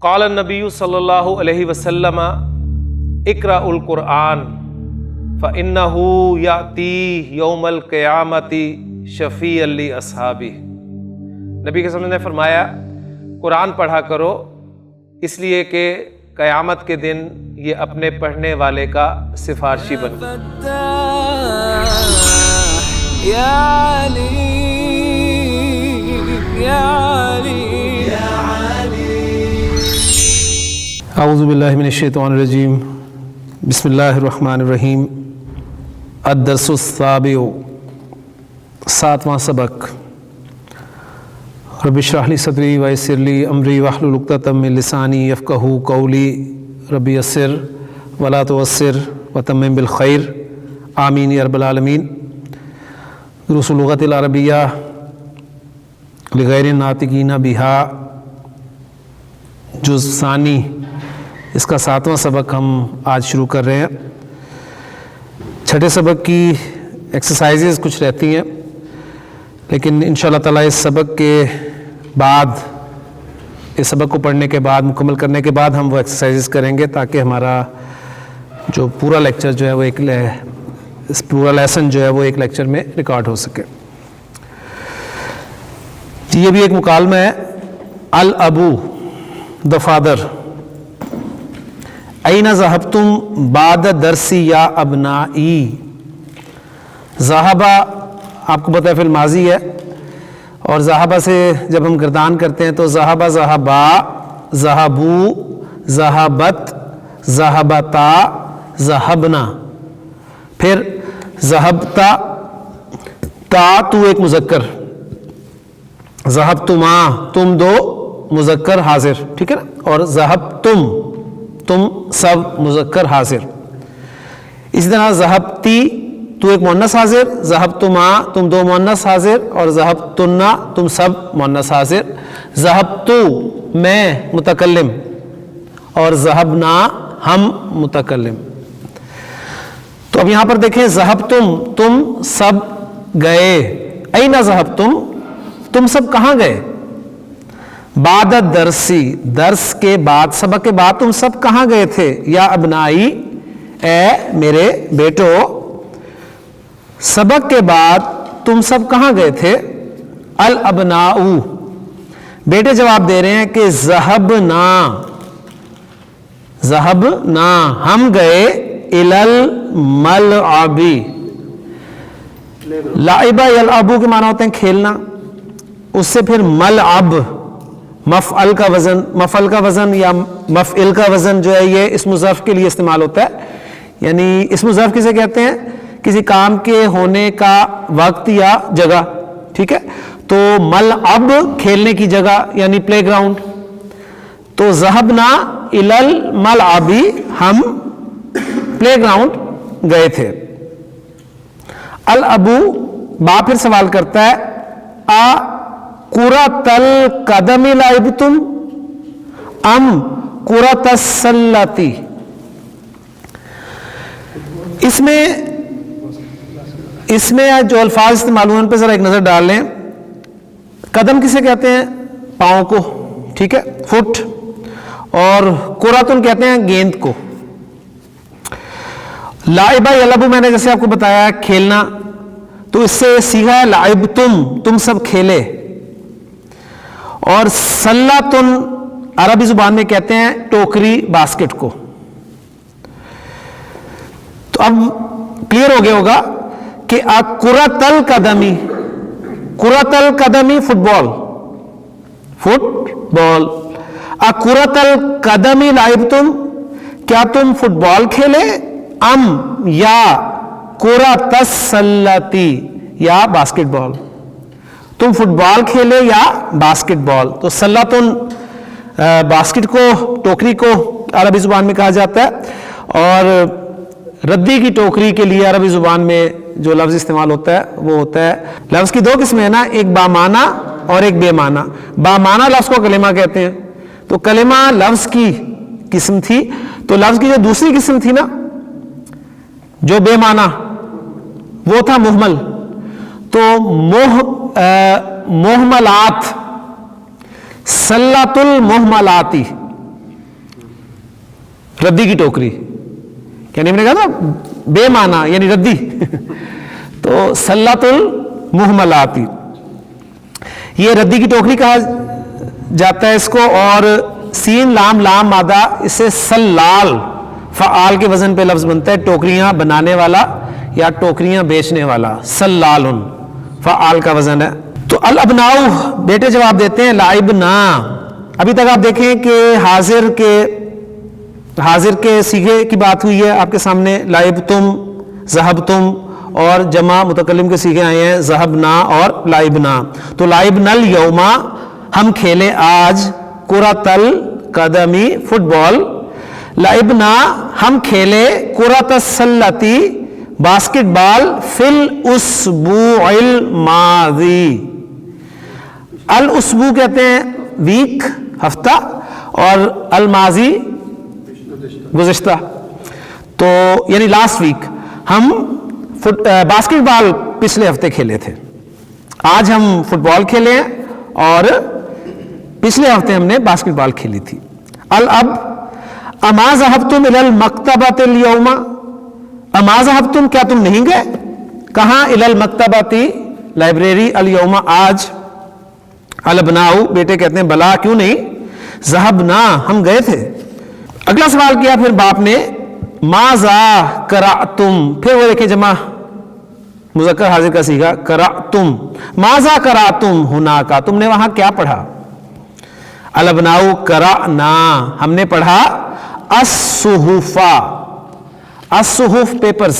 قال النبی صلی اللہ علیہ وسلم اقرأ القرآن فإنه یأتی یوم القیامت شفیعا لاصحابہ۔ نبی کے صلی اللہ علیہ وسلم نے فرمایا قرآن پڑھا کرو، اس لیے کہ قیامت کے دن یہ اپنے پڑھنے والے کا سفارشی بن۔ اعوذ باللہ من الشیطان الرجیم، بسم اللہ الرحمن الرحیم۔ الدرس السابع، ساتواں سبق۔ رب اشرح لی صدری ویسر لی امری واحلل عقدۃ من لسانی یفقہوا قولی۔ رب یسر ولا تعسر وتمم بالخیر، آمین یا رب العالمین۔ دروس اللغۃ العربیہ لغیر الناطقین بہا، جزء ثانی، اس کا ساتواں سبق ہم آج شروع کر رہے ہیں۔ چھٹے سبق کی ایکسرسائزز کچھ رہتی ہیں، لیکن انشاءاللہ تعالیٰ اس سبق کے بعد، اس سبق کو پڑھنے کے بعد، مکمل کرنے کے بعد ہم وہ ایکسرسائزز کریں گے تاکہ ہمارا جو پورا لیکچر جو ہے وہ پورا لیسن جو ہے وہ ایک لیکچر میں ریکارڈ ہو سکے۔ یہ بھی ایک مکالمہ ہے۔ الابو، دا فادر۔ این ذہبتم بعد درسی یا ابنائی۔ ذہبہ آپ کو پتہ ہے فی الماضی ہے، اور ذہبہ سے جب ہم گردان کرتے ہیں تو ذہبہ، ذہبا، ذہبو، ذہبت، ذہبتا، ذہبنا، پھر ذہبتا، تا تو ایک مذکر، ذہبتما تم دو مذکر حاضر، ٹھیک ہے نا، اور ذہبتم تم سب مذکر حاضر۔ اسی طرح ذہبتی تو ایک مؤنث حاضر، ذہبتما تم دو مؤنث حاضر، اور ذہبتنا تم سب مؤنث حاضر۔ ذہبتو میں متکلم، اور ذہبنا ہم متکلم۔ تو اب یہاں پر دیکھیں، ذہبتم تم سب گئے، این ذہبتم تم سب کہاں گئے، بعد درسی درس کے بعد، سبق کے بعد تم سب کہاں گئے تھے، یا ابنائی اے میرے بیٹو، سبق کے بعد تم سب کہاں گئے تھے۔ الابناء، بیٹے جواب دے رہے ہیں کہ ذہبنا، ذہبنا ہم گئے، الی الملعب، لعبہ یلعبو کے معنی ہوتے ہیں کھیلنا، اس سے پھر ملعب، مفعل کا وزن یا مفعل کا وزن جو ہے یہ اسم ظرف کے لیے استعمال ہوتا ہے۔ یعنی اسم ظرف کسے کہتے ہیں، کسی کام کے ہونے کا وقت یا جگہ، ٹھیک ہے۔ تو ملعب کھیلنے کی جگہ یعنی پلے گراؤنڈ، تو ذہبنا الی الملعب ہم پلے گراؤنڈ گئے تھے۔ الابو، باپ پھر سوال کرتا ہے، کرۃ القدم لعبتم ام کرۃ السلۃ۔ اس میں جو الفاظ استعمال ہوئے ان پہ ذرا ایک نظر ڈال لیں۔ قدم کسے کہتے ہیں، پاؤں کو، ٹھیک ہے، فٹ، اور کرۃ کہتے ہیں گیند کو۔ لعبہ یلعبو میں نے جیسے آپ کو بتایا کھیلنا، تو اس سے صیغہ ہے لعبتم تم سب کھیلے، اور سلۃن عربی زبان میں کہتے ہیں ٹوکری، باسکٹ کو۔ تو اب کلیئر ہو گیا ہوگا کہ کرۃ القدمی، کرۃ القدمی فٹ بال، کرۃ القدمی لعبتم کیا تم فٹ بال کھیلے، ام یا کرۃ السلۃ یا باسکٹ بال، تم فٹ بال کھیلے یا باسکٹ بال۔ تو سلۃن باسکٹ کو، ٹوکری کو عربی زبان میں کہا جاتا ہے، اور ردی کی ٹوکری کے لیے عربی زبان میں جو لفظ استعمال ہوتا ہے وہ ہوتا ہے، لفظ کی دو قسمیں ہیں نا، ایک بامعنی اور ایک بے معنی۔ بامعنی لفظ کو کلمہ کہتے ہیں، تو کلمہ لفظ کی قسم تھی، تو لفظ کی جو دوسری قسم تھی نا جو بے معنی، وہ تھا محمل۔ تو محملات، سلۃ المحملاتی، ردی کی ٹوکری، یعنی ہم نے کہا نا بے معنی یعنی ردی تو سلۃ المہملاتی، یہ ردی کی ٹوکری کہا جاتا ہے اس کو، اور سین لام لام مادہ اسے سلال فعال کے وزن پہ لفظ بنتا ہے، ٹوکریاں بنانے والا یا ٹوکریاں بیچنے والا، سلال فعال کا وزن ہے۔ تو الابناؤ بیٹے جواب دیتے ہیں لعبنا۔ ابھی تک آپ دیکھیں کہ حاضر کے صیغے کی بات ہوئی ہے آپ کے سامنے، لعبتم، ذہبتم، اور جمع متکلم کے صیغے آئے ہیں ذہبنا اور لعبنا۔ تو لعبنا الیوم، ہم کھیلے آج، کرۃ القدمی، فٹ بال، لعبنا، ہم کھیلے، کرۃ السلۃ، باسکٹ بال، فی الاسبوع الماضی۔ الاسبوع کہتے ہیں ویک، ہفتہ، اور الماضی گزشتہ، تو یعنی لاسٹ ویک۔ ہم باسکٹ بال پچھلے ہفتے کھیلے تھے، آج ہم فٹ بال کھیلے ہیں، اور پچھلے ہفتے ہم نے باسکٹ بال کھیلی تھی۔ الاب، اما ذہبتم الی المکتبۃ الیوم، اما ذہبتم، کیا تم نہیں گئے؟ کہاں؟ الی المکتبۃ، لائبریری، الیوم، آج۔ الابناء بیٹے کہتے ہیں بلا، کیوں نہیں، ذہبنا، ہم گئے تھے۔ اگلا سوال کیا پھر باپ نے، ماذا قرأتم، پھر وہ دیکھیں جمع مذکر حاضر کا صیغہ قرأتم، ماذا قرأتم ہناک، تم نے وہاں کیا پڑھا؟ الابناء قرأنا، ہم نے پڑھا الصحف، الصحف پیپرز،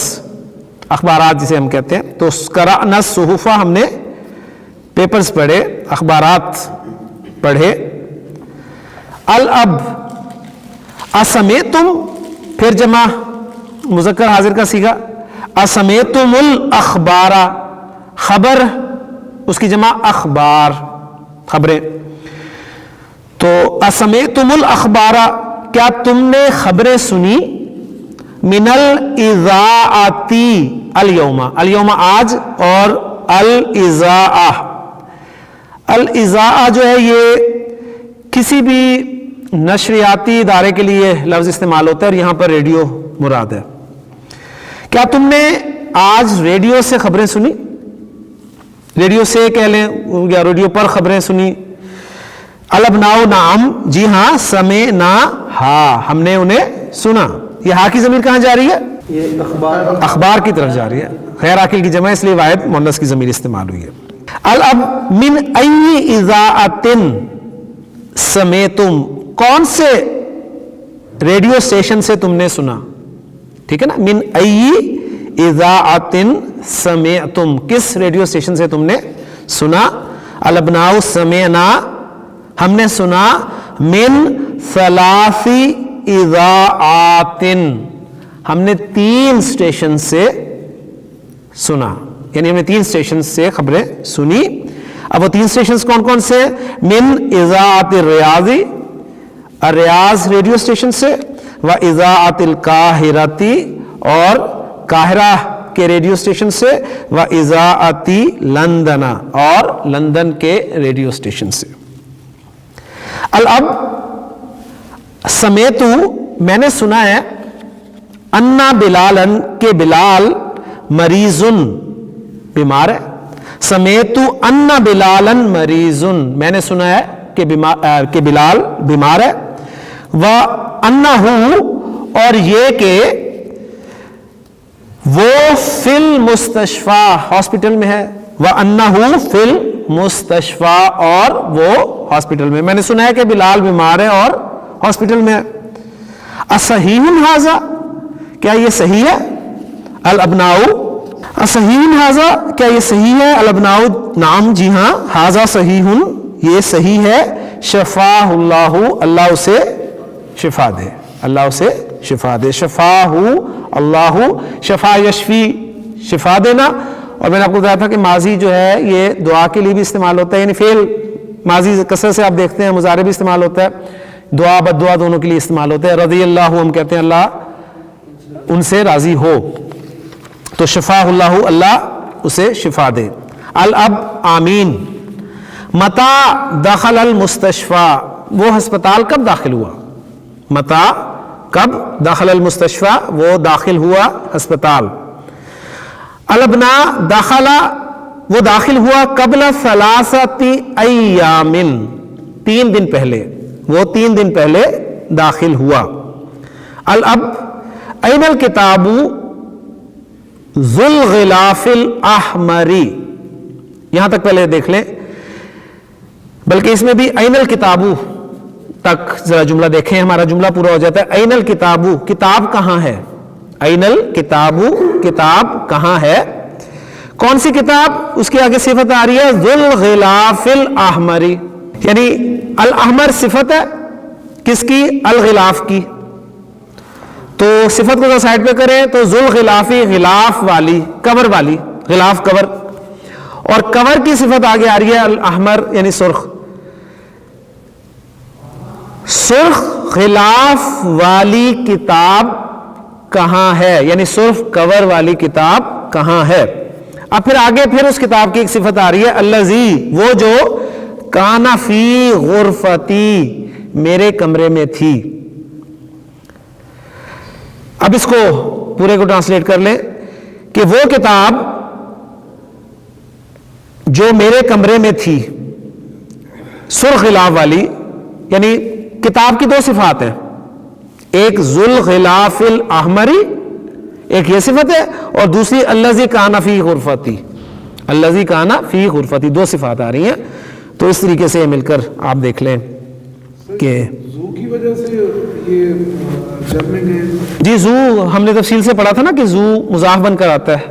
اخبارات جسے ہم کہتے ہیں، تو قرأنا الصحف، ہم نے پیپرز پڑھے، اخبارات پڑھے۔ الاب، اسمیتم، پھر جمع مذکر حاضر کا صیغہ اسمیتم الاخبار، خبر اس کی جمع اخبار، خبریں، تو اسمیتم الاخبار، کیا تم نے خبریں سنی؟ من الاذاعۃ الیوم، الیوم آج، اور الاذاعہ، الاذاعہ جو ہے یہ کسی بھی نشریاتی ادارے کے لیے لفظ استعمال ہوتا ہے، اور یہاں پر ریڈیو مراد ہے۔ کیا تم نے آج ریڈیو سے خبریں سنی؟ ریڈیو سے کہہ لیں یا ریڈیو پر خبریں سنی۔ الابناء نعم، جی ہاں، سمعنا، ہاں، ہم نے انہیں سنا۔ یہ ہاں کی ضمیر کہاں جا رہی ہے؟ یہ اخبار کی طرف جا رہی ہے، غیر عاقل کی جمع اس لیے واحد مؤنث کی ضمیر استعمال ہوئی ہے۔ الاب، من ای اذاعۃ سمعتم، کون سے ریڈیو اسٹیشن سے تم نے سنا؟ ٹھیک ہے نا، من ای اذاعۃ سمعتم، کس ریڈیو اسٹیشن سے تم نے سنا؟ الابناء سمعنا، ہم نے سنا، من ثلاث اذاعات، ہم نے 3 اسٹیشن سے سنا، یعنی ہم نے 3 اسٹیشن سے خبریں سنی۔ اب وہ 3 اسٹیشنز کون کون سے؟ من اذاعۃ الریاض، الریاض ریڈیو اسٹیشن سے، و اذاعۃ القاہرۃ، اور قاہرہ کے ریڈیو اسٹیشن سے، و اذاعۃ لندن، اور لندن کے ریڈیو اسٹیشن سے۔ الاب، سمیتو، میں نے سنا ہے، انا بلالن، کہ بلال، مریضن، بیمار ہے۔ سمیتو انا بلالن مریضن، میں نے سنا ہے کہ بلال بیمار ہے۔ وَأَنَّهُ، اور یہ کہ وہ فی المستشفیٰ، ہاسپٹل میں ہے۔ وَأَنَّهُ فی المستشفیٰ، اور وہ ہاسپٹل میں، میں نے سنا ہے کہ بلال بیمار ہے اور ہاسپٹل میں ہے۔ اصحیح ھذا، کیا یہ صحیح ہے؟ الابناء، اصحیح ھذا، کیا یہ صحیح ہے؟ الابناء نعم، جی ہاں، ھذا صحیح، یہ صحیح ہے۔ شفاہ اللہ، اللہ اسے شفا دے، اللہ اسے شفا دے۔ شفاہ اللہ، شفا یشفی، شفا دینا۔ اور میں نے آپ کو بتایا تھا کہ ماضی جو ہے یہ دعا کے لیے بھی استعمال ہوتا ہے، یعنی فعل ماضی کثرت سے آپ دیکھتے ہیں، مضارع بھی استعمال ہوتا ہے، دعا بد دعا دونوں کے لیے استعمال ہوتا ہے۔ رضی اللہ، ہم کہتے ہیں اللہ ان سے راضی ہو، تو شفاہ اللہ، اللہ اسے شفا دے۔ الاب، آمین۔ متا دخل المستشفیٰ، وہ ہسپتال کب داخل ہوا؟ متا کب؟ دخل المستشفى، وہ داخل ہوا ہسپتال. الابناء دخل، وہ داخل ہوا قبل 3 ایام، 3 دن پہلے، وہ 3 دن پہلے داخل ہوا. الاب این الکتاب ذو الغلاف الاحمر، یہاں تک پہلے دیکھ لیں، بلکہ اس میں بھی این الکتاب تک ذرا جملہ دیکھیں، ہمارا جملہ پورا ہو جاتا ہے. این الکتاب، کتاب کہاں ہے؟ این الکتاب، کتاب کہاں ہے؟ کون سی کتاب؟ اس کے آگے صفت آ رہی ہے ذو الغلاف الاحمر، یعنی الاحمر صفت ہے کس کی؟ الغلاف کی. تو صفت کو سائڈ پہ کریں تو ذو الغلاف، غلاف والی، کور والی، غلاف کور. اور کور کی صفت آگے آ رہی ہے الاحمر یعنی سرخ. سرخ غلاف والی کتاب کہاں ہے؟ یعنی سرخ کور والی کتاب کہاں ہے؟ اب پھر آگے پھر اس کتاب کی ایک صفت آ رہی ہے الذی، وہ جو کان فی غرفتی، میرے کمرے میں تھی. اب اس کو پورے کو ٹرانسلیٹ کر لیں کہ وہ کتاب جو میرے کمرے میں تھی، سرخ غلاف والی، یعنی کتاب کی 2 صفات ہیں، ایک ذو الغلاف الاحمری، ایک یہ صفت ہے، اور دوسری الذی کان فی غرفتی، الذی کان فی غرفتی، 2 صفات آ رہی ہیں. تو اس طریقے سے مل کر آپ دیکھ لیں کہ زو کی وجہ سے یہ جب میں گئے. جی زو ہم نے تفصیل سے پڑھا تھا نا کہ زو مضاف بن کر آتا ہے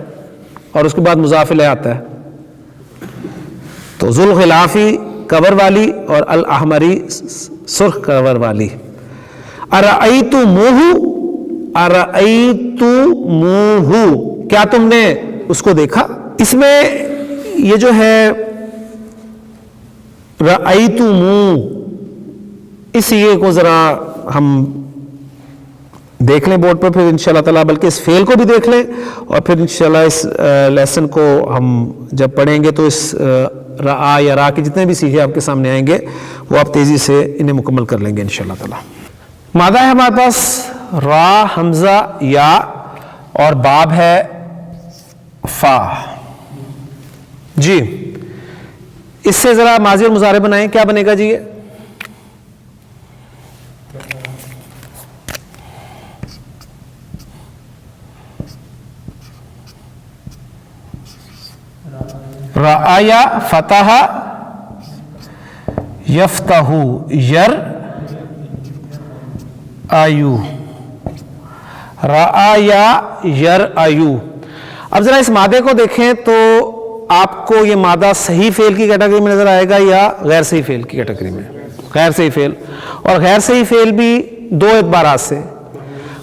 اور اس کے بعد مضاف الیہ آتا ہے. تو ذو الغلافی کور والی اور الاحمری سرخ کور والی. ارأیتموہ، ارأیتموہ، کیا تم نے اس کو دیکھا؟ اس میں یہ جو ہے رأیتموہ، اس یہ کو ذرا ہم دیکھ لیں بورڈ پر پھر انشاءاللہ تعالیٰ، بلکہ اس فعل کو بھی دیکھ لیں اور پھر انشاءاللہ اس لیسن کو ہم جب پڑھیں گے تو اس را یا را کے جتنے بھی صیغے آپ کے سامنے آئیں گے وہ آپ تیزی سے انہیں مکمل کر لیں گے انشاءاللہ تعالیٰ. مادہ ہے ہمارے پاس را، حمزہ، یا اور باب ہے فا. جی اس سے ذرا ماضی اور مضارع بنائیں، کیا بنے گا جی؟ یہ رآیا فتح یفتح یر آیو، رآیا یر آیو. اب ذرا اس مادے کو دیکھیں تو آپ کو یہ مادہ صحیح فعل کی کیٹیگری میں نظر آئے گا یا غیر صحیح فعل کی کیٹیگری میں؟ غیر صحیح فعل. اور غیر صحیح فعل بھی 2 اعتبارات سے،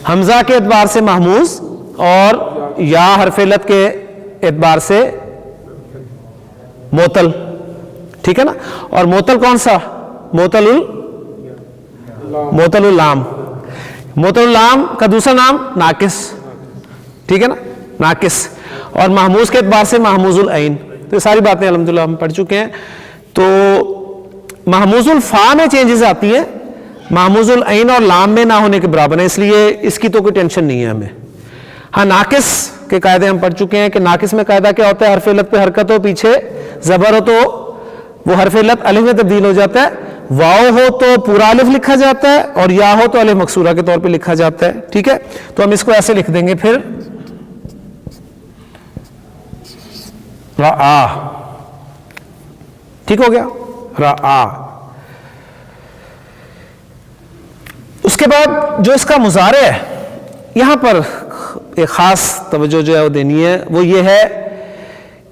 حمزہ کے اعتبار سے محموز اور یا حرف علت کے اعتبار سے معطل. ٹھیک ہے نا؟ اور معطل کون سا؟ معطل اللام. معطل اللام کا دوسرا نام ناقص. ٹھیک ہے نا؟ ناقص. اور محموز کے اعتبار سے محموز العین. تو یہ ساری باتیں الحمدللہ ہم پڑھ چکے ہیں. تو محموز الفا میں چینجز آتی ہیں، محموز العین اور لام میں نہ ہونے کے برابر ہے، اس لیے اس کی تو کوئی ٹینشن نہیں ہے ہمیں. ہاں ناقص کے قاعدے ہم پڑھ چکے ہیں کہ ناقص میں قاعدہ کیا ہوتا ہے؟ حرف علت پہ حرکت ہو، پیچھے زبر ہو تو وہ حرف علت الف میں تبدیل ہو جاتا ہے، واو ہو تو پورا الف لکھا جاتا ہے، اور یا ہو تو الف مکسورہ کے طور پہ لکھا جاتا ہے. ٹھیک ہے؟ تو ہم اس کو ایسے لکھ دیں گے پھر رآ. ٹھیک ہو گیا؟ رآ. اس کے بعد جو اس کا مضارع ہے یہاں پر ایک خاص توجہ جو ہے وہ دینی ہے، وہ یہ ہے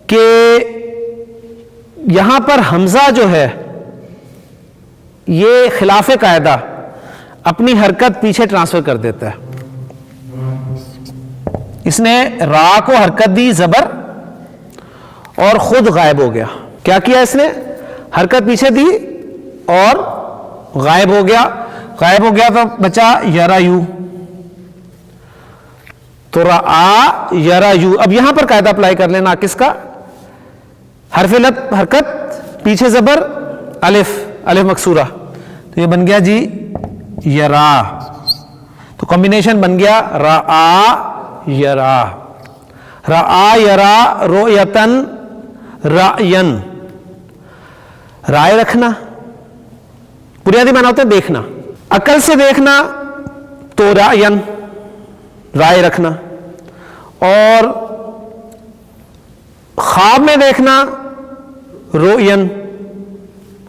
کہ یہاں پر حمزہ جو ہے یہ خلاف قاعدہ اپنی حرکت پیچھے ٹرانسفر کر دیتا ہے. اس نے را کو حرکت دی زبر اور خود غائب ہو گیا. کیا کیا اس نے؟ حرکت پیچھے دی اور غائب ہو گیا. غائب ہو گیا تو بچا یرایو. تو رآ یرایو. اب یہاں پر قاعدہ اپلائی کر لیں ناقص کا، حرف علت حرکت پیچھے زبر الف، الف مکسورہ، تو یہ بن گیا جی یرا. تو کمبینیشن بن گیا رآ یرا، رآ یرا رؤیتن رأین، رائے رکھنا، بنیادی معنی ہوتا ہے دیکھنا، عقل سے دیکھنا تو رأین رائے رکھنا، اور خواب میں دیکھنا رؤین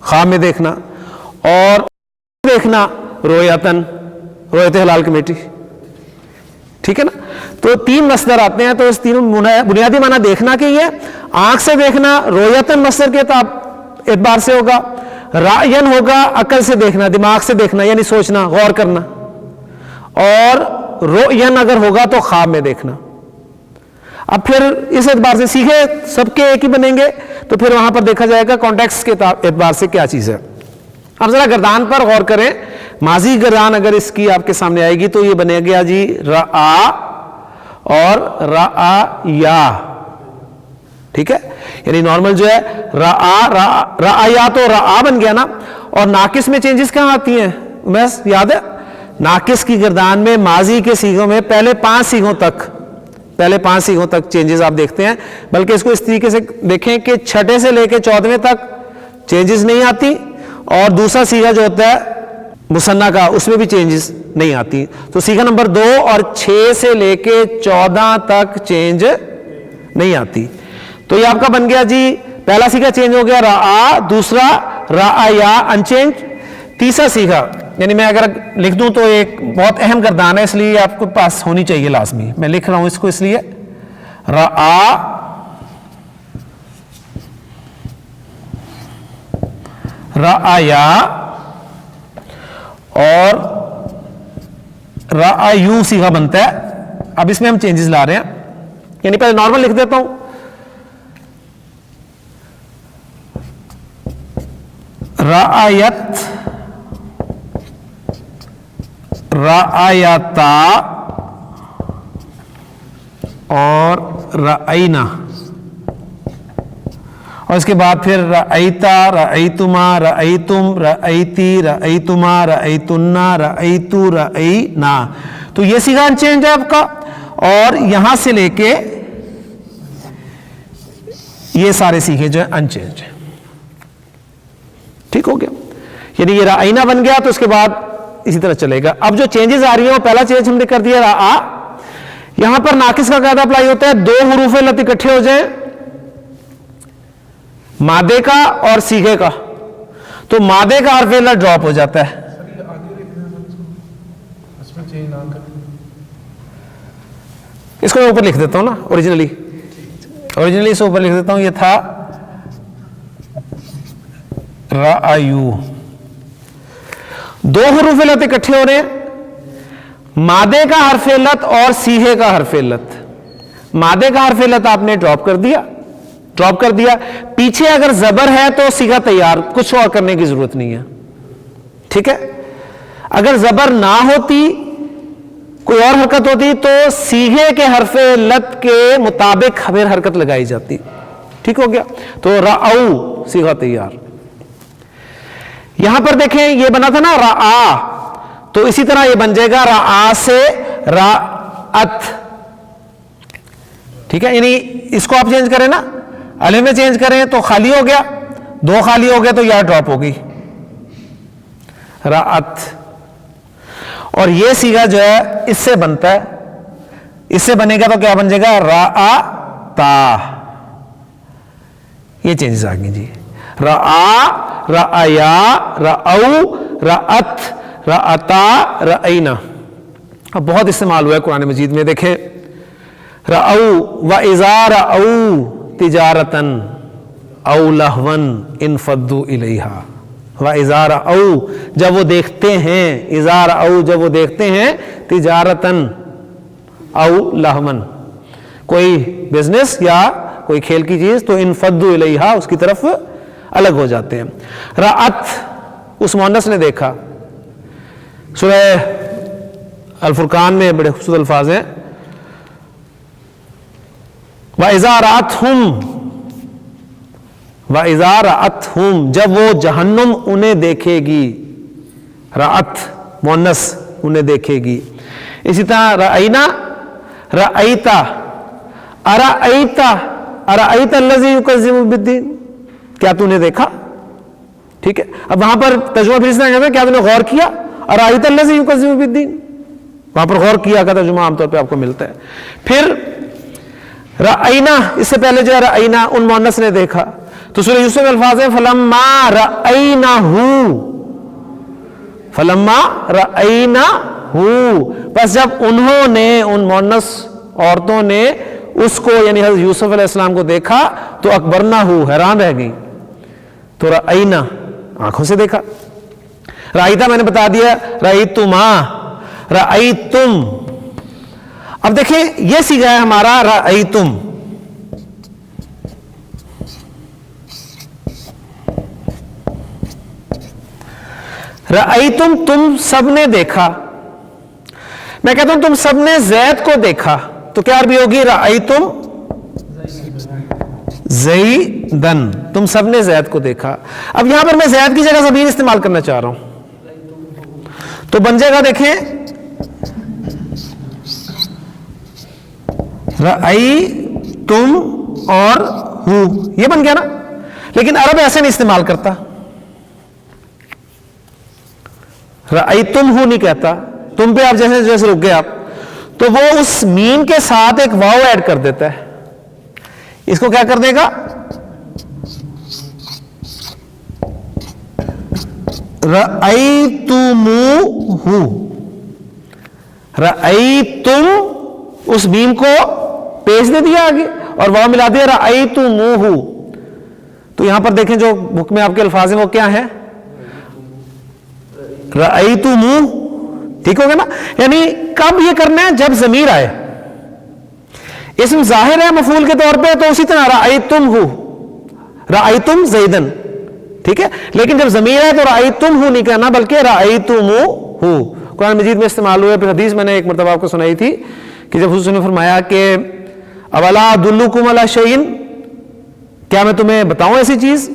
خواب میں دیکھنا، اور دیکھنا رویتن رویت حلال کمیٹی. ٹھیک ہے نا؟ تو تین مصدر آتے ہیں، تو اس تینوں بنیادی معنی دیکھنا کے ہی ہے. آنکھ سے دیکھنا رویتن مصدر کے اعتبار سے ہوگا، رائین ہوگا عقل سے دیکھنا، دماغ سے دیکھنا یعنی سوچنا، غور کرنا، اور رؤین اگر ہوگا تو خواب میں دیکھنا. اب پھر اس اعتبار سے سیکھے سب کے ایک ہی بنیں گے، تو پھر وہاں پر دیکھا جائے گا کانٹیکسٹ کے اعتبار سے کیا چیز ہے. اب ذرا گردان پر غور کریں، ماضی گردان اگر اس کی آپ کے سامنے آئے گی تو یہ بنے گیا جی رآ اور رآیا. ٹھیک ہے، یعنی نارمل جو ہے رآیا تو رآ بن گیا نا. اور ناقص میں چینجز کہاں آتی ہیں؟ بس یاد ہے ناقص کی گردان میں ماضی کے صیغوں میں پہلے 5 صیغوں تک چینجز آپ دیکھتے ہیں. بلکہ اس کو اس طریقے سے دیکھیں کہ 6 سے لے کے 14ویں تک چینجز نہیں آتی، اور دوسرا صیغہ جو ہوتا ہے مثنیٰ کا اس میں بھی چینجز نہیں آتی. تو صیغہ نمبر 2 اور 6 سے لے کے 14 تک چینج نہیں آتی. تو یہ آپ کا بن گیا جی پہلا صیغہ چینج ہو گیا رآ، دوسرا رآیا انچینج، تیسرا صیغہ یعنی میں اگر لکھ دوں تو ایک بہت اہم گردان ہے، اس لیے آپ کو پاس ہونی چاہیے لازمی. میں لکھ رہا ہوں اس کو اس لیے رآ رآیا اور رآیو صیغہ بنتا ہے. اب اس میں ہم چینجز لا رہے ہیں، یعنی پہلے نارمل لکھ دیتا ہوں رآیت، رآیتا اور رآینا، اور اس کے بعد پھر رأیتا، رأیتما، رأیتم، رأیتی، رأیتما، رأیتنا، رأیتو، رأینا. تو یہ صیغہ انچینج ہے آپ کا، اور یہاں سے لے کے یہ سارے صیغے جو ہیں انچینج ہیں. ٹھیک ہو گیا، یعنی یہ رأینا بن گیا. تو اس کے بعد اسی طرح چلے گا. اب جو چینجز آ رہی ہیں وہ پہلا چینج ہم نے کر دیا رآ. یہاں پر ناقص کا قاعدہ اپلائی ہوتا ہے، 2 حروف علت اکٹھے ہو جائیں مادے کا اور صیغے کا، تو مادے کا حرف علت ڈراپ ہو جاتا ہے. اس کو میں اوپر لکھ دیتا ہوں نا، اوریجنلی اس اوپر لکھ دیتا ہوں. یہ تھا رآیو. 2 حروف علت اکٹھے ہو رہے ہیں، مادے کا حرف علت اور صیغے کا حرف علت. مادے کا حرف علت آپ نے ڈراپ کر دیا، پیچھے اگر زبر ہے تو صیغہ تیار، کچھ اور کرنے کی ضرورت نہیں ہے. ٹھیک ہے، اگر زبر نہ ہوتی کوئی اور حرکت ہوتی تو صیغے کے حرف علت کے مطابق پھر حرکت لگائی جاتی. ٹھیک ہو گیا، تو رأو صیغہ تیار. یہاں پر دیکھیں یہ بنا تھا نا رآ، تو اسی طرح یہ بن جائے گا رآ سے رأت. ٹھیک ہے، یعنی اس کو آپ چینج کریں نا، الف میں چینج کریں تو خالی ہو گیا، 2 خالی ہو گیا تو یہ ڈراپ ہوگی رأت. اور یہ صیغہ جو ہے اس سے بنتا ہے، اس سے بنے گا تو کیا بن جائے گا رآتا. یہ چینجز آ گئی جی، رآ، رآیا، رآو، رأت، رآتا، رأینا. اب بہت استعمال ہوا ہے قرآن مجید میں. دیکھیں رأو وَإِذَا رَأَوْا تِجَارَةً أَوْ لَهْوًا انفضوا الیہا. وَإِذَا رَأَوْا جب وہ دیکھتے ہیں، اِذَا رَأَوْا جب وہ دیکھتے ہیں، تِجَارَةً أَوْ لَهْوًا کوئی بزنس یا کوئی کھیل کی چیز، تو انفضوا الیہا اس کی طرف الگ ہو جاتے ہیں. رأت اس مؤنث نے دیکھا. سورہ الفرقان میں بڑے خوبصورت الفاظ ہیں، وَإِذَا رَأَتْهُمْ وَإِذَا رَأَتْهُمْ جب وہ جہنم انہیں دیکھے گی. رأت مؤنث انہیں دیکھے گی. اسی طرح رأینا، رأیتا، ارأیتا، ارأیت الذی یکذب بالدین، کیا تو نے دیکھا؟ ٹھیک ہے، اب وہاں پر ترجمہ پھر اس طرح کہتے ہیں کیا تو نے غور کیا؟ ارأیت الذی یکذب بالدین، وہاں پر غور کیا کا ترجمہ عام طور پہ آپ کو ملتا ہے. پھر رأینا، اس سے پہلے جو ہے رأینا ان مؤنث نے دیکھا، تو سورہ یوسف میں الفاظ ہیں فلما رأینہ، فلما رأینہ، بس جب انہوں نے، ان مؤنث عورتوں نے اس کو یعنی حضرت یوسف علیہ السلام کو دیکھا تو اکبرنہ، حیران رہ گئی. تو رأینا آنکھوں سے دیکھا. رأیتا میں نے بتا دیا، رأیتما، رأیتم. اب دیکھیں یہ صیغہ ہے ہمارا رأیتم. رأیتم، تم سب نے دیکھا. میں کہتا ہوں تم سب نے زید کو دیکھا، تو کیا عربی ہوگی؟ رأیتم زیدن، تم سب نے زید کو دیکھا. اب یہاں پر میں زید کی جگہ ضمیر استعمال کرنا چاہ رہا ہوں، تو بن جائے گا دیکھیں رأیتم اور ہو، یہ بن گیا نا. لیکن عرب ایسے نہیں استعمال کرتا، رأیتم ہو نہیں کہتا. تم پہ آپ جیسے جیسے رک گئے آپ، تو وہ اس میم کے ساتھ ایک واو ایڈ کر دیتا ہے. اس کو کیا کر دے گا؟ رأیتموہ، رأیتم اس میم کو پیش دے دیا آگے اور واو ملا دیا رأیتموہ. تو یہاں پر دیکھیں جو بک میں آپ کے الفاظ ہیں وہ کیا ہیں؟ رأیتموہ. ٹھیک ہوگا نا؟ یعنی کب یہ کرنا ہے؟ جب ضمیر آئے. اسم ظاہر ہے مفعول کے طور پہ تو اسی طرح رأیتم ہو، رأیتم زیدن، ٹھیک ہے. لیکن جب ضمیر ہے تو رأیتم ہو نہیں کہنا بلکہ رأیتمو ہو. قرآن مجید میں استعمال ہوئے. پھر حدیث میں نے ایک مرتبہ آپ کو سنائی تھی کہ جب حضور نے فرمایا کہ اولا ادلکم علی شیء، کیا میں تمہیں بتاؤں ایسی چیز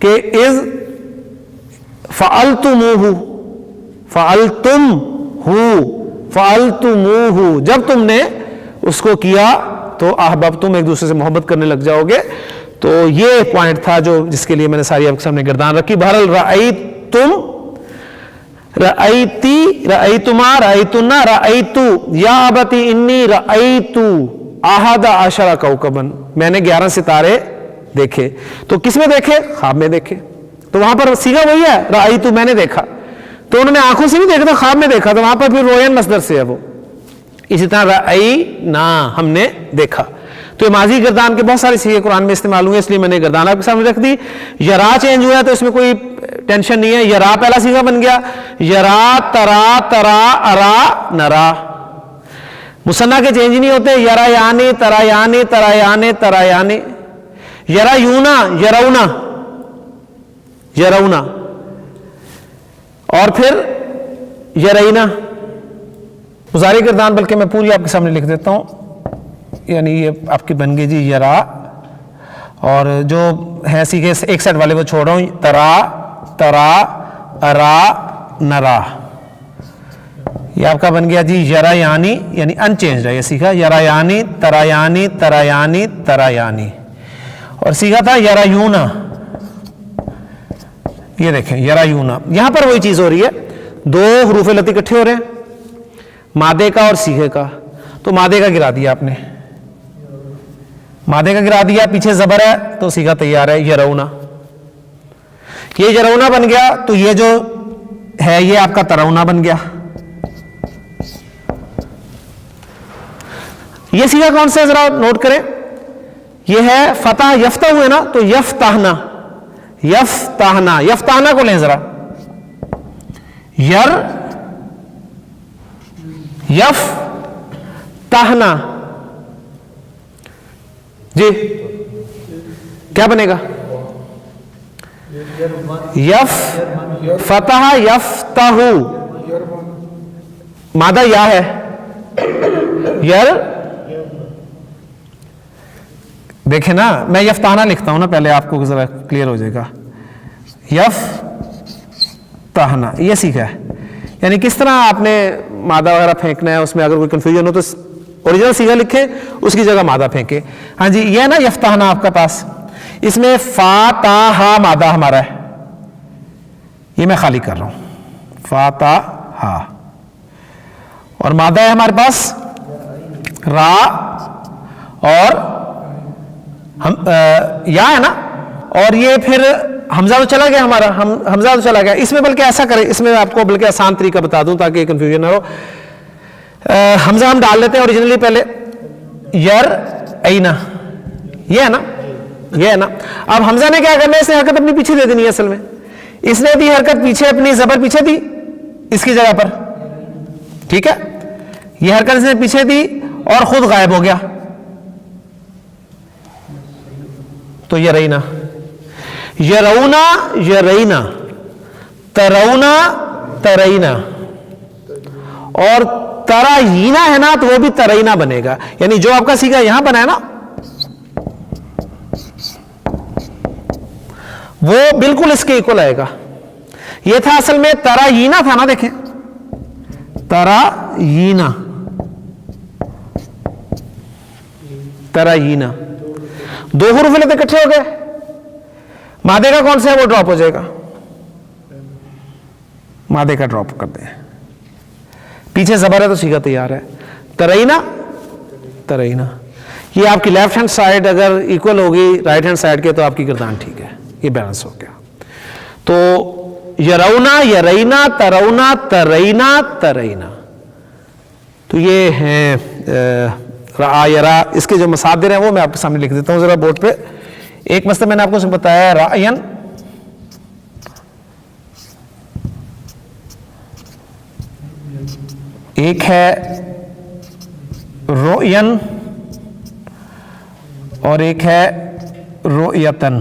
کہ اذ فعلتموہ، فعلتمہ، فعلتموہ، جب تم نے اس کو کیا تو احببتم، ایک دوسرے سے محبت کرنے لگ جاؤ گے. تو یہ پوائنٹ تھا جو جس کے لیے میں نے ساری آپ کے سامنے گردان رکھی. بہرحال رأیتم، رأیتی، رأیتما، رأیتنا، رأیتو یا ابتی انی رأیتو احد عشر کوکبا، میں نے 11 ستارے دیکھے. تو کس میں دیکھے؟ خواب میں دیکھے. تو وہاں پر صیغہ وہی ہے رأیتو، میں نے دیکھا. تو انہوں نے آنکھوں سے نہیں دیکھا تھا، خواب میں دیکھا. تو وہاں پر پھر روین مصدر سے ہے وہ. اسی طرح رأینا، ہم نے دیکھا. تو یہ ماضی گردان کے بہت سارے صیغے قرآن میں استعمال ہوئے، اس لیے میں نے گردان آپ کے سامنے رکھ دی. یرا چینج ہوا ہے تو اس میں کوئی ٹینشن نہیں ہے. یرا پہلا صیغہ بن گیا. یرا، ترا، ترا، ارا، نرا. مثنیٰ کے چینج نہیں ہوتے. یرا یانی، ترا یانی، ترا یانی، ترا یانی. یرا یونا، یرونا، یرونا. اور پھر یرینا. مضارع گردان بلکہ میں پوری آپ کے سامنے لکھ دیتا ہوں، یعنی یہ آپ کی بن گئی جی یرا. اور جو ہے صیغے ایک سیٹ والے وہ چھوڑ رہا ہوں. ترا، ترا، ارا، نرا. یہ آپ کا بن گیا جی یرا یعنی ان چینج ہے یہ صیغہ. یرا یعنی، ترا یعنی، ترا یعنی، ترا یعنی. اور صیغہ تھا یرا یونا. یہ دیکھیں یرا یونا. یہاں پر وہی چیز ہو رہی ہے، دو حروف لتی اکٹھے ہو رہے ہیں، مادے کا اور صیغے کا. تو مادے کا گرا دیا آپ نے، مادے کا گرا دیا، پیچھے زبر ہے تو صیغہ تیار ہے یرونا. یہ یرونا بن گیا. تو یہ جو ہے یہ آپ کا ترونا بن گیا. یہ صیغہ کون سے ذرا نوٹ کریں. یہ ہے فتح یفتح ہوئے نا، تو یفتحنا، یفتحنا، یفتحنا کو لیں ذرا. یر، یف، تہنا. جی کیا بنے گا؟ یف، فتح، یفتح. مادہ یا ہے یر. دیکھیں نا میں یفتحنا لکھتا ہوں نا، پہلے آپ کو ذرا کلیئر ہو جائے گا. یف تہنا یہ سیکھا ہے. یعنی کس طرح آپ نے مادہ وغیرہ پھینکنا ہے، اس میں اگر کوئی کنفیوژن ہو تو اوریجنل صیغہ لکھیں، اس کی جگہ مادہ پھینکیں. ہاں جی، یہ ہے نا یفتحنا آپ کا پاس، اس میں فاتحہ مادہ ہمارا ہے، یہ میں خالی کر رہا ہوں، فاتحہ، اور مادہ ہے ہمارے پاس را اور یا ہے نا، اور یہ پھر حمزہ تو چلا گیا ہمارا، حمزہ تو چلا گیا. اس میں بلکہ ایسا کریں، اس میں آپ کو بلکہ آسان طریقہ بتا دوں تاکہ کنفیوژن نہ ہو. حمزہ ہم ڈال لیتے ہیں اوریجنلی پہلے، یر اینا، یہ ہے نا، یہ ہے نا. اب حمزہ نے کیا کرنا ہے، اس نے حرکت اپنی پیچھے دے دینی ہے. اصل میں اس نے دی حرکت پیچھے، اپنی زبر پیچھے دی اس کی جگہ پر، ٹھیک ہے. یہ حرکت اس نے پیچھے دی اور خود غائب ہو گیا، تو یرینا، یرونا یرینا، ترونا ترینا، اور تراینا ہے نا تو وہ بھی ترینا بنے گا. یعنی جو آپ کا صیغہ یہاں بنا ہے نا وہ بالکل اس کے ایکول آئے گا. یہ تھا اصل میں تراینا تھا نا، دیکھیں تراینا، تراینا، دو حروف لیتے اکٹھے ہو گئے، مادے کا کون سا ہے وہ ڈراپ ہو جائے گا، مادے کا ڈراپ کر دیں، پیچھے زبر ہے تو صیغہ تیار ہے. ترینا ترینا، یہ آپ کی لیفٹ ہینڈ سائڈ اگر ایکول ہوگی رائٹ ہینڈ سائڈ کے تو آپ کی گردان ٹھیک ہے، یہ بیلنس ہو گیا. تو یرونا یرینا، ترونا ترینا ترینا، تو یہ ہیں را یرا. اس کے جو مصادر ہیں وہ میں آپ کے سامنے لکھ دیتا ہوں ذرا بورڈ پہ. ایک مسئلہ میں نے آپ کو بتایا رائین، ایک ہے رؤین، اور ایک ہے رؤیتن.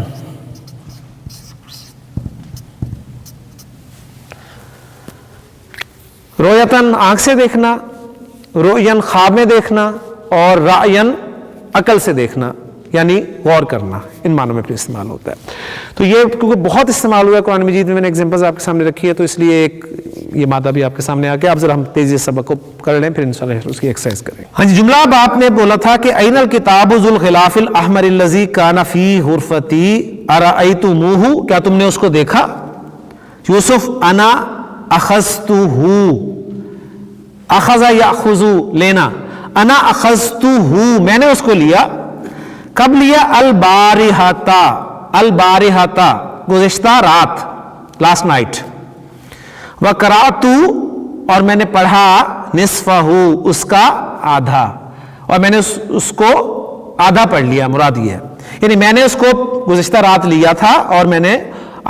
رؤیتن آنکھ سے دیکھنا، رؤین خواب میں دیکھنا، اور رائین عقل سے دیکھنا، یعنی غور کرنا، ان معنوں میں پھر استعمال ہوتا ہے. تو یہ کیونکہ بہت استعمال ہوا ہے قرآن مجید میں، میں نے ایگزامپلز آپ کے سامنے رکھی ہے، تو اس لیے ایک یہ مادہ بھی آپ کے سامنے آ گیا. اب ذرا ہم تیزی سے سبق کو کر لیں، پھر انشاءاللہ اس کی ایکسرسائز کریں. ہاں جی، جملہ اب آپ نے بولا تھا کہ این الکتاب ذو الغلاف الاحمر الذی کان فی حرفتی ارأیتموہ، کیا تم نے اس کو دیکھا؟ یوسف انا اخذتہ، اخذ یاخذ لینا، انا اخذتہ میں نے اس کو لیا. کب لیا؟ البارحتا، البارحتا گزشتہ رات، لاسٹ نائٹ. وقرأت اور میں نے پڑھا، نصفہ اس کا آدھا، اور میں نے اس کو آدھا پڑھ لیا، مراد یہ ہے. یعنی میں نے اس کو گزشتہ رات لیا تھا اور میں نے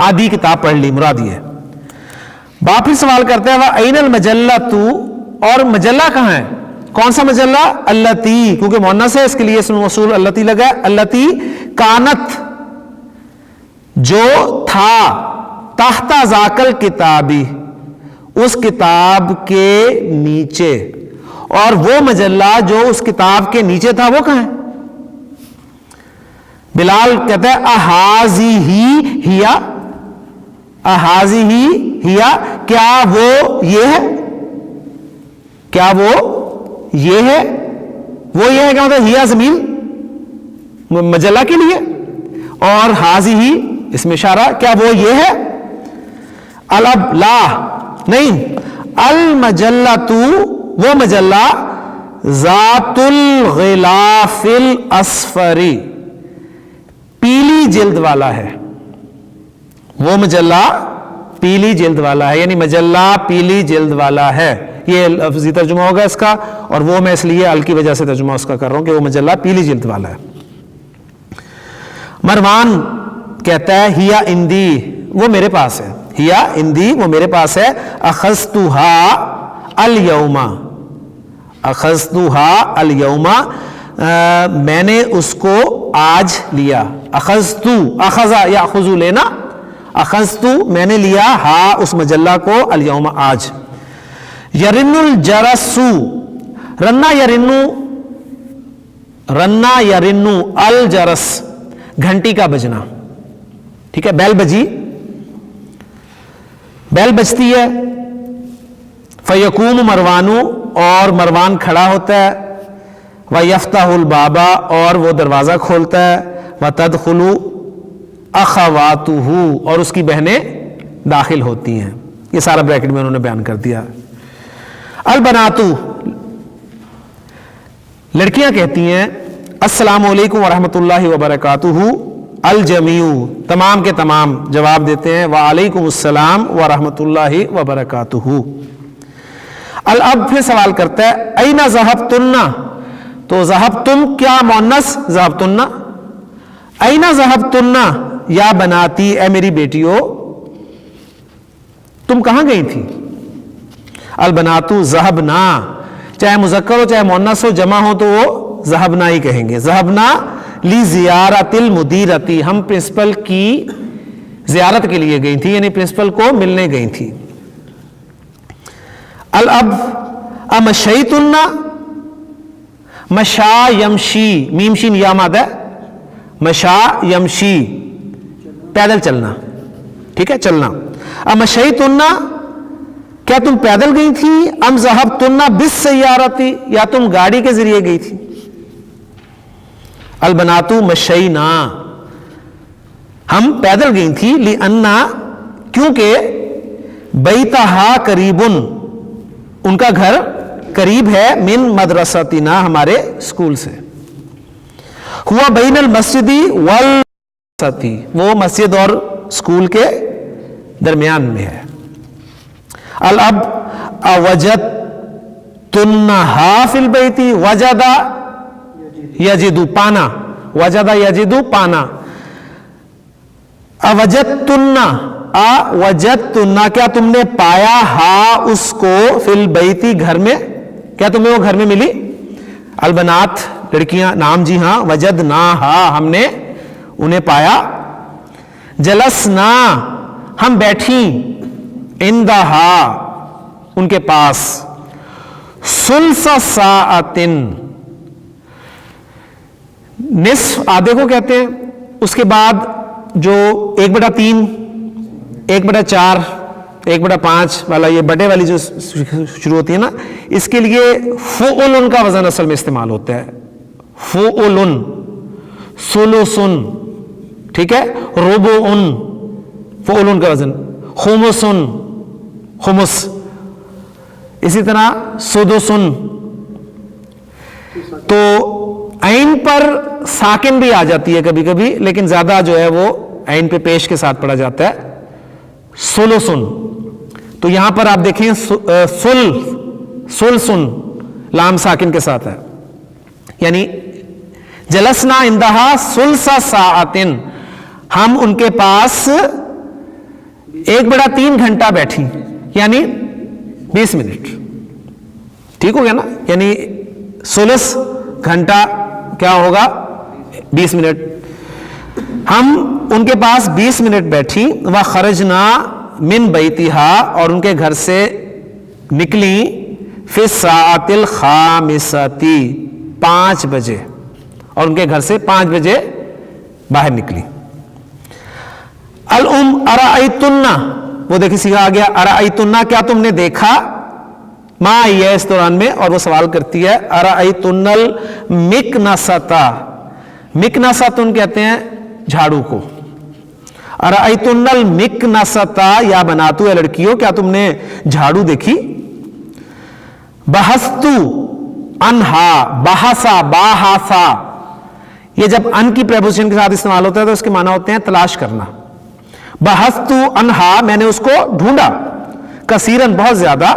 آدھی کتاب پڑھ لی، مراد یہ ہے. باپ پھر سوال کرتے ہیں وَأَيْنَ الْمَجَلَّةُ، اور مجلہ کہاں ہے؟ کون سا مجلہ؟ اللتی، کیونکہ مؤنث ہے اس کے لیے اسم موصول اللتی لگا ہے. اللتی کانت، جو تھا، تحت ذاک الکتابی، اس کتاب کے نیچے. اور وہ مجلہ جو اس کتاب کے نیچے تھا وہ کہاں ہے؟ بلال کہتا ہے احاذی ہیا، احاذی ہیا، کیا وہ یہ ہے؟ کیا وہ یہ ہے؟ وہ یہ ہے کہ مطلب ہیا زمین مجلہ کے لیے، اور حاضی ہی اس میں اشارہ، کیا وہ یہ ہے؟ الب لا نہیں، المجلۃ وہ مجلہ، ذات الغلاف الاصفری پیلی جلد والا ہے. وہ مجلہ پیلی جلد والا ہے، یعنی مجلہ پیلی جلد والا ہے. یہ لفظی ترجمہ ہوگا اس کا، اور وہ میں اس لیے ال کی وجہ سے ترجمہ اس کا کر رہا ہوں کہ وہ مجلہ پیلی جلد والا ہے. مروان کہتا ہے ہیا اندی، وہ میرے پاس ہے، ہیا اندی وہ میرے پاس ہے. اخذتھا الیوم، اخذتھا الیوم میں نے اس کو آج لیا. اخذتو، اخذ یاخذ لینا، اخذتو میں نے لیا، ہا اس مجلہ کو، الیوم آج. یرن الجرس، رنا یرنو، رنا یرنو الجرس گھنٹی کا بجنا، ٹھیک ہے، بیل بجی، بیل بجتی ہے، فیقوم مروانو، اور مروان کھڑا ہوتا ہے، ویفتح البابا، اور وہ دروازہ کھولتا ہے، وتدخل اخواتہ، اور اس کی بہنیں داخل ہوتی ہیں. یہ سارا بریکٹ میں انہوں نے بیان کر دیا. البناتو، لڑکیاں کہتی ہیں السلام علیکم ورحمۃ اللہ وبرکاتہ. الجمیع، تمام کے تمام جواب دیتے ہیں وعلیکم السلام ورحمۃ اللہ وبرکاتہ. الاب پھر سوال کرتا ہے این ذہبتن، تو ذہبتم کیا مؤنث ذہبتن، این ذہبتن یا بناتی، اے میری بیٹیوں تم کہاں گئی تھی. البناتو ذہبنا، چاہے مذکر ہو چاہے مؤنث ہو جمع ہو تو وہ ذہبنا ہی کہیں گے. ذہبنا لی زیارت المدیرتی، ہم پرنسپل کی زیارت کے لیے گئی تھی، یعنی پرنسپل کو ملنے گئی تھی. الاب امشیتن، مشا یمشی، میم شین یا مادہ، مشا یمشی پیدل چلنا، ٹھیک ہے چلنا. امشیتن، کیا تم پیدل گئی تھی، ام ذہبتن بالسیارتی، یا تم گاڑی کے ذریعے گئی تھی. البناتو مشینا، ہم پیدل گئی تھی، لأننا، کیونکہ بیتہا قریبن، ان کا گھر قریب ہے، من مدرستنا، ہمارے اسکول سے. ہوا بین المسجدی والمدرستی، وہ مسجد اور اسکول کے درمیان میں ہے. الاب اوجدتنہا فی البیت، وجد یجد پانا، وجد یجد پانا. اوجدتن، اوجدتن کیا تم نے پایا، ہا اس کو، فی البیت گھر میں، کیا تمہیں وہ گھر میں ملی. البنات لڑکیاں، نام جی ہاں، وجدناہا ہم نے انہیں پایا. جلسنا ہم بیٹھیں، عندہا ان کے پاس. ثلث ساعۃ، نصف آدھے کو کہتے ہیں. اس کے بعد جو 1/3 1/4 1/5 والا یہ بڑے والی جو شروع ہوتی ہے نا، اس کے لیے فعل کا وزن اصل میں استعمال ہوتا ہے. فعل، ثلث، ٹھیک ہے، ربع فعل کا وزن، خمس خمس، اسی طرح سدس. تو عین پر ساکن بھی آ جاتی ہے کبھی کبھی، لیکن زیادہ جو ہے وہ عین پہ پیش کے ساتھ پڑھا جاتا ہے. سلسن، تو یہاں پر آپ دیکھیں سلسن لام ساکن کے ساتھ ہے، یعنی جلسنا عندہا ثلث ساعۃ، ہم ان کے پاس 1/3 گھنٹہ بیٹھی، یعنی 20 منٹ. ٹھیک ہو گیا نا، یعنی ثلث گھنٹہ کیا ہوگا 20 منٹ. ہم ان کے پاس 20 منٹ بیٹھی. وخرجنا من بیتہا، اور ان کے گھر سے نکلی، فی الساعۃ الخامسۃ 5 بجے، اور ان کے گھر سے 5 بجے باہر نکلی. الام ارائیتن، وہ دیکھیں سیکھا آ گیا، ارائیتن کیا تم نے دیکھا، ماں آئی ہے اس دوران میں، اور وہ سوال کرتی ہے ارائیتن المکنست، مکنستن کہتے ہیں جھاڑو کو. ارائیتن المکنست یا بناتو، اے لڑکیوں کیا تم نے جھاڑو دیکھی. بحثتو انہا، بحثا باحثا، یہ جب ان کی پریپوزیشن کے ساتھ استعمال ہوتا ہے تو اس کے معنی ہوتے ہیں تلاش کرنا. بحثتو انہا، میں نے اس کو ڈھونڈا، کثیرن بہت زیادہ.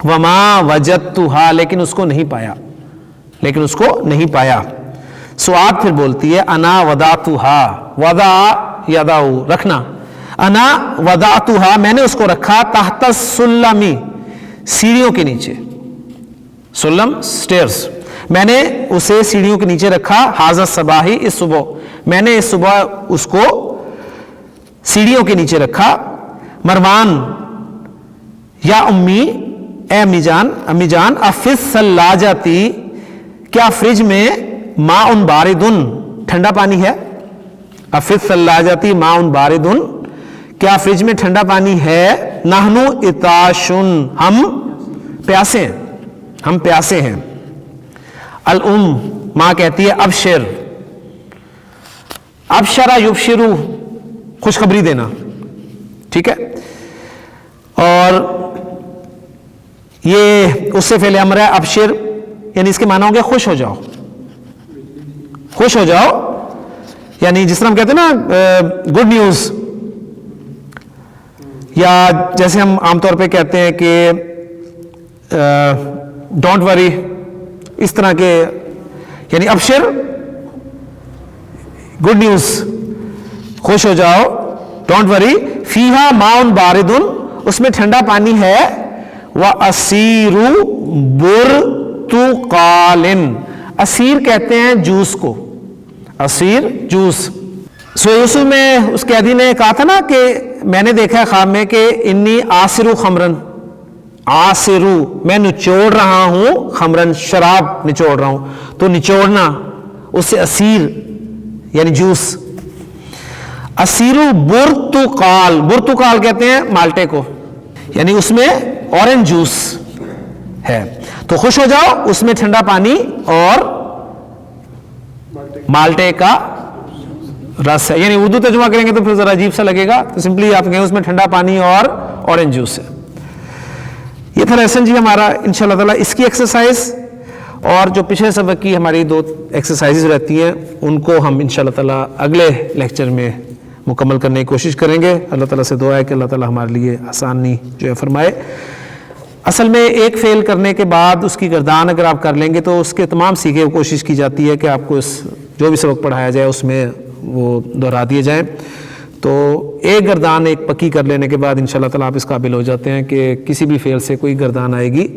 وما وجدتہا، لیکن اس کو نہیں پایا، لیکن اس کو نہیں پایا. سعاد پھر بولتی ہے انا وضعتہا، وضع یدعو رکھنا، انا وضعتہا میں نے اس کو رکھا، تحت السلم سیڑھیوں کے نیچے. سلم سٹیئرز، میں نے اسے سیڑھیوں کے نیچے رکھا. حاضر الصباحی، اس صبح، میں نے اس صبح اس کو سیڑھیوں کے نیچے رکھا. مروان یا امی، اے امی جان، امی جان، افی الثلاجتی، کیا فریج میں ماء باردن ٹھنڈا پانی ہے. افی الثلاجتی ماء باردن، کیا فریج میں ٹھنڈا پانی ہے؟ نحنو عطاشن، ہم پیاسے ہیں، ہم پیاسے ہیں۔ الام، ماں کہتی ہے ابشر، ابشرا یبشرو، خوشخبری دینا، ٹھیک ہے۔ اور یہ اس سے فعل امر ہے ابشر، یعنی اس کے معنی ہوں گے خوش ہو جاؤ، خوش ہو جاؤ، یعنی جس طرح ہم کہتے ہیں نا گڈ نیوز، یا جیسے ہم عام طور پہ کہتے ہیں کہ ڈونٹ وری، اس طرح کے، یعنی ابشر گڈ نیوز، خوش ہو جاؤ، ڈونٹ وری، فیہا ماؤن باردن، اس میں ٹھنڈا پانی ہے، وَأَسِيرُ بُرْتُقَالٍ، اسیر کہتے ہیں جوس کو، اسیر جوس۔ سورہ یوسف میں اس قیدی نے کہا تھا نا کہ میں نے دیکھا ہے خواب میں کہ انی آسرو خمرن، آسرو میں نچوڑ رہا ہوں، خمرن شراب نچوڑ رہا ہوں، تو نچوڑنا اس سے اسیر یعنی جوس۔ اسیرو برتقال، برتقال کہتے ہیں مالٹے کو، یعنی اس میں اورنج جوس ہے، تو خوش ہو جاؤ، اس میں ٹھنڈا پانی اور مالٹے کا رس ہے، یعنی اردو ترجمہ کریں گے تو پھر ذرا عجیب سا لگے گا، تو سمپلی آپ کہیں اس میں ٹھنڈا پانی اور اورنج جوس ہے۔ یہ تھا لیسن جی ہمارا انشاءاللہ تعالی۔ اس کی ایکسرسائز اور جو پچھلے سبق کی ہماری 2 ایکسرسائزز رہتی ہیں ان کو ہم انشاءاللہ تعالی اگلے لیکچر میں مکمل کرنے کی کوشش کریں گے۔ اللہ تعالیٰ سے دعا ہے کہ اللہ تعالیٰ ہمارے لیے آسانی جو ہے فرمائے۔ اصل میں ایک فعل کرنے کے بعد اس کی گردان اگر آپ کر لیں گے تو اس کے تمام سیکھے کوشش کی جاتی ہے کہ آپ کو اس جو بھی سبق پڑھایا جائے اس میں وہ دہرا دیے جائیں، تو ایک گردان ایک پکی کر لینے کے بعد انشاءاللہ تعالیٰ آپ اس قابل ہو جاتے ہیں کہ کسی بھی فعل سے کوئی گردان آئے گی،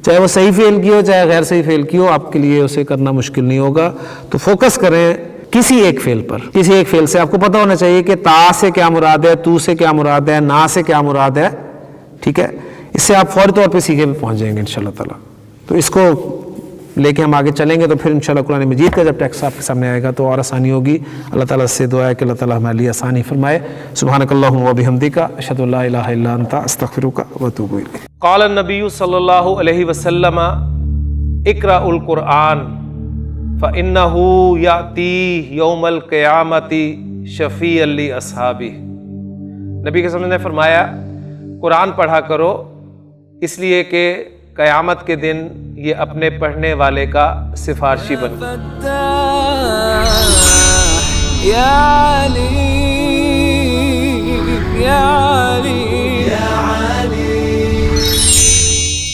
چاہے وہ صحیح فعل کی ہو چاہے غیر صحیح فعل کی ہو، آپ کے لیے اسے کرنا مشکل نہیں ہوگا۔ تو فوکس کریں کسی ایک فعل پر، کسی ایک فعل سے۔ آپ کو پتہ ہونا چاہیے کہ تا سے کیا مراد ہے، تو سے کیا مراد ہے، نا سے کیا مراد ہے، ٹھیک ہے، اس سے آپ فوری طور پہ سیکھے میں پہنچ جائیں گے انشاءاللہ تعالیٰ۔ تو اس کو لے کے ہم آگے چلیں گے تو پھر انشاءاللہ قرآن مجید کا جب ٹیکسٹ آپ کے سامنے آئے گا تو اور آسانی ہوگی۔ اللہ تعالیٰ سے دعا ہے کہ اللہ تعالیٰ ہمارے لیے آسانی فرمائے۔ سبحانک اللہم و بحمدک، اشہد ان لا الہ الا انت، استغفرک و اتوب الیک۔ قال النبی صلی اللہ علیہ وسلم اقرأ القرآن فإنہ یأتی یوم القیامت شفیعا لأصحابہ۔ نبی کے وسلم نے فرمایا قرآن پڑھا کرو اس لیے کہ قیامت کے دن یہ اپنے پڑھنے والے کا سفارشی بن۔ یا علی یا علی